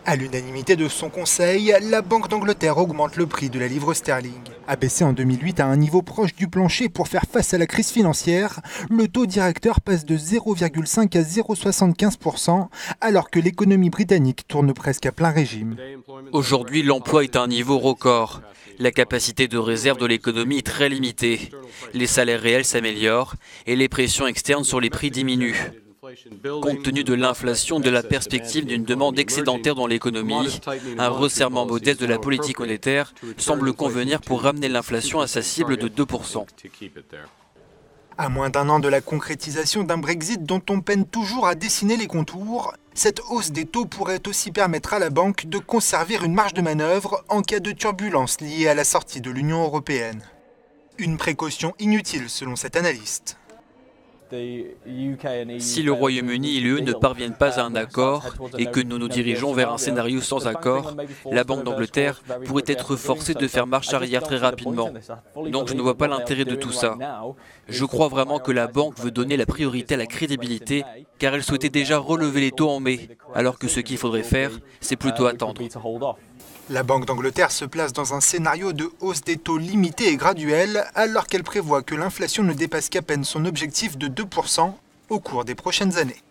À l'unanimité de son conseil, la Banque d'Angleterre augmente le prix de la livre sterling. Abaissé en 2008 à un niveau proche du plancher pour faire face à la crise financière, le taux directeur passe de 0,5 à 0,75%, alors que l'économie britannique tourne presque à plein régime. Aujourd'hui, l'emploi est à un niveau record. La capacité de réserve de l'économie est très limitée. Les salaires réels s'améliorent et les pressions externes sur les prix diminuent. Compte tenu de l'inflation et de la perspective d'une demande excédentaire dans l'économie, un resserrement modeste de la politique monétaire semble convenir pour ramener l'inflation à sa cible de 2%. À moins d'un an de la concrétisation d'un Brexit dont on peine toujours à dessiner les contours, cette hausse des taux pourrait aussi permettre à la banque de conserver une marge de manœuvre en cas de turbulence liée à la sortie de l'Union européenne. Une précaution inutile selon cet analyste. Si le Royaume-Uni et l'UE ne parviennent pas à un accord et que nous nous dirigeons vers un scénario sans accord, la Banque d'Angleterre pourrait être forcée de faire marche arrière très rapidement. Donc je ne vois pas l'intérêt de tout ça. Je crois vraiment que la banque veut donner la priorité à la crédibilité car elle souhaitait déjà relever les taux en mai, alors que ce qu'il faudrait faire, c'est plutôt attendre. La Banque d'Angleterre se place dans un scénario de hausse des taux limité et graduelle, alors qu'elle prévoit que l'inflation ne dépasse qu'à peine son objectif de 2% au cours des prochaines années.